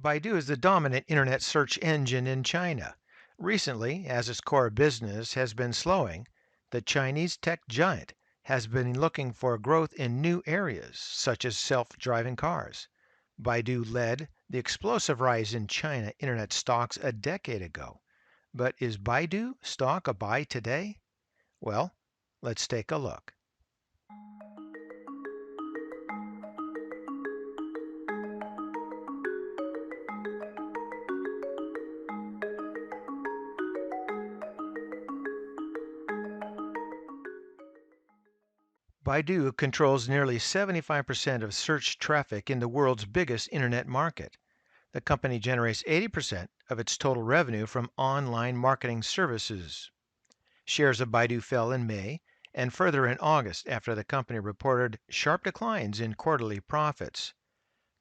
Baidu is the dominant internet search engine in China. Recently, as its core business has been slowing, the Chinese tech giant has been looking for growth in new areas, such as self-driving cars. Baidu led the explosive rise in China internet stocks a decade ago. But is Baidu stock a buy today? Well, let's take a look. Baidu controls nearly 75% of search traffic in the world's biggest internet market. The company generates 80% of its total revenue from online marketing services. Shares of Baidu fell in May and further in August after the company reported sharp declines in quarterly profits.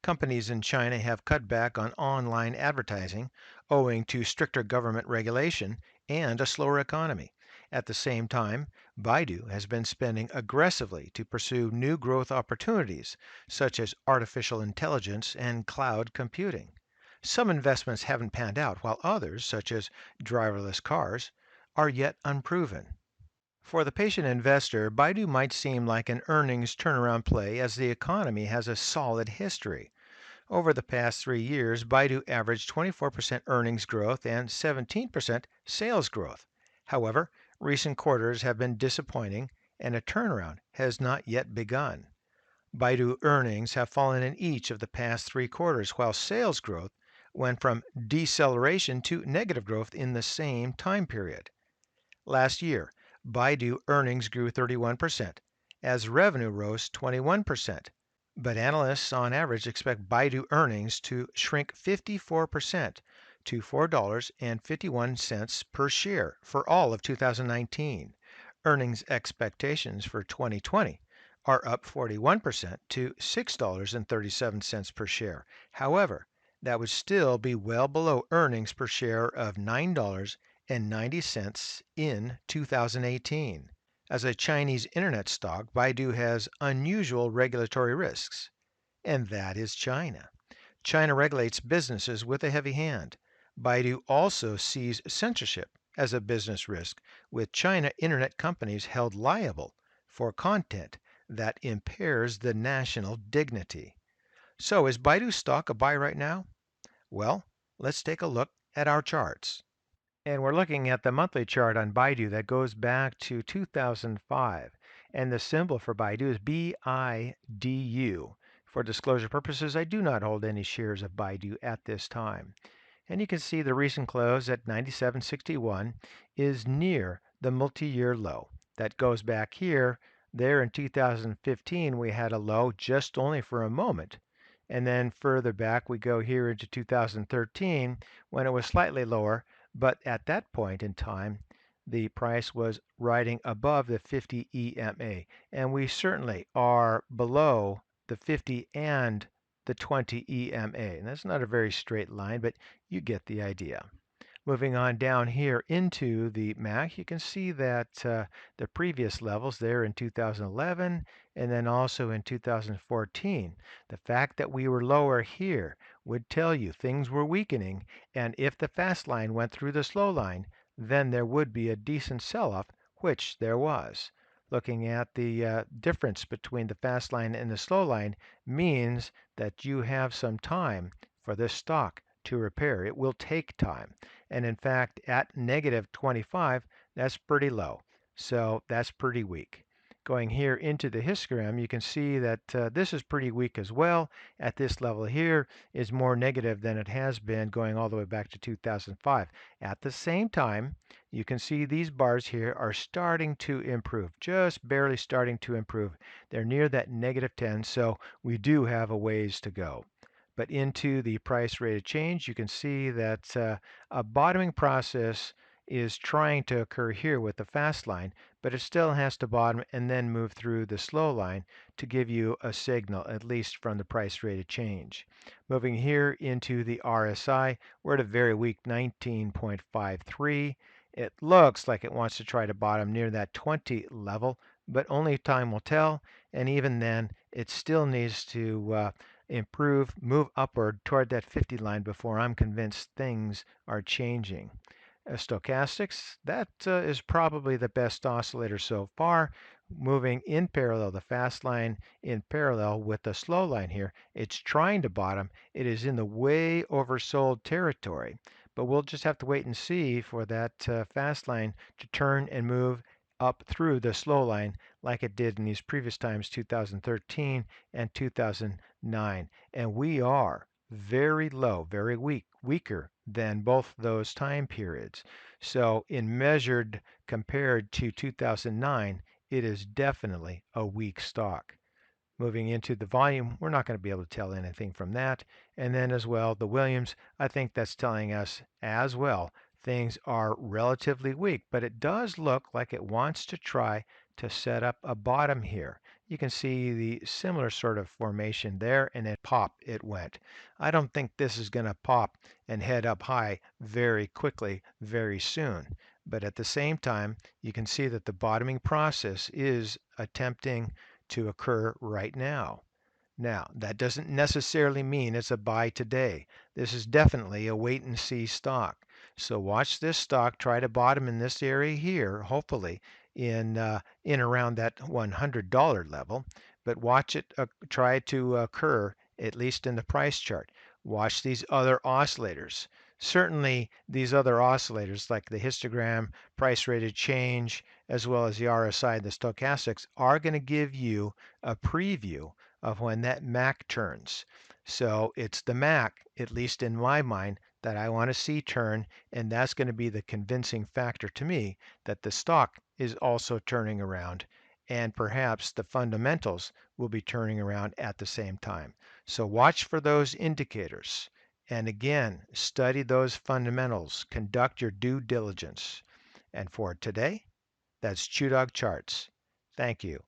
Companies in China have cut back on online advertising owing to stricter government regulation and a slower economy. At the same time, Baidu has been spending aggressively to pursue new growth opportunities such as artificial intelligence and cloud computing. Some investments haven't panned out, while others, such as driverless cars, are yet unproven. For the patient investor, Baidu might seem like an earnings turnaround play as the economy has a solid history. Over the past 3 years, Baidu averaged 24% earnings growth and 17% sales growth. However, recent quarters have been disappointing and a turnaround has not yet begun. Baidu earnings have fallen in each of the past 3 quarters, while sales growth went from deceleration to negative growth in the same time period. Last year, Baidu earnings grew 31% as revenue rose 21%. But analysts on average expect Baidu earnings to shrink 54% to $4.51 per share for all of 2019. Earnings expectations for 2020 are up 41% to $6.37 per share. However, that would still be well below earnings per share of $9.90 in 2018. As a Chinese internet stock, Baidu has unusual regulatory risks, and that is China. China regulates businesses with a heavy hand. Baidu also sees censorship as a business risk, with China internet companies held liable for content that impairs the national dignity. So is Baidu stock a buy right now? Well, let's take a look at our charts. And we're looking at the monthly chart on Baidu that goes back to 2005. And the symbol for Baidu is BIDU. For disclosure purposes, I do not hold any shares of Baidu at this time. And you can see the recent close at 97.61 is near the multi-year low. That goes back here. There in 2015, we had a low just only for a moment. And then further back, we go here into 2013 when it was slightly lower. But at that point in time, the price was riding above the 50 EMA. And we certainly are below the 50 and the 20 EMA. And that's not a very straight line, but you get the idea. Moving on down here into the MAC, you can see that the previous levels there in 2011 and then also in 2014. The fact that we were lower here would tell you things were weakening, and if the fast line went through the slow line, then there would be a decent sell-off, which there was. Looking at the difference between the fast line and the slow line means that you have some time for this stock to repair. It will take time. And in fact, at negative 25, that's pretty low. So that's pretty weak. Going here into the histogram, you can see that this is pretty weak as well. At this level here is more negative than it has been going all the way back to 2005. At the same time, you can see these bars here are starting to improve, just barely starting to improve. They're near that negative 10, so we do have a ways to go. But into the price rate of change, you can see that a bottoming process is trying to occur here with the fast line, but it still has to bottom and then move through the slow line to give you a signal, at least from the price rate of change. Moving here into the RSI, we're at a very weak 19.53. It looks like it wants to try to bottom near that 20 level, but only time will tell. And even then, it still needs to improve, move upward toward that 50 line before I'm convinced things are changing. Stochastics, that is probably the best oscillator so far, moving in parallel, the fast line in parallel with the slow line here. It's trying to bottom. It is in the way oversold territory, but we'll just have to wait and see for that fast line to turn and move up through the slow line like it did in these previous times, 2013 and 2009. And we are very low, very weak, weaker than both those time periods. So in measured compared to 2009, it is definitely a weak stock. Moving into the volume, we're not going to be able to tell anything from that. And then as well, the Williams, I think that's telling us as well, things are relatively weak, but it does look like it wants to try to set up a bottom here. You can see the similar sort of formation there, and then pop it went. I don't think this is going to pop and head up high very quickly, very soon. But at the same time, you can see that the bottoming process is attempting to occur right now. Now, that doesn't necessarily mean it's a buy today. This is definitely a wait and see stock. So watch this stock try to bottom in this area here, hopefully in around that $100 level, but watch it try to occur at least in the price chart. Watch these other oscillators. Certainly, these other oscillators like the histogram, price rated change, as well as the RSI, the stochastics, are going to give you a preview of when that MAC turns. So it's the MAC, at least in my mind, that I want to see turn, and that's going to be the convincing factor to me that the stock is also turning around, and perhaps the fundamentals will be turning around at the same time. So watch for those indicators. And again, study those fundamentals. Conduct your due diligence. And for today, that's ChewDog Charts. Thank you.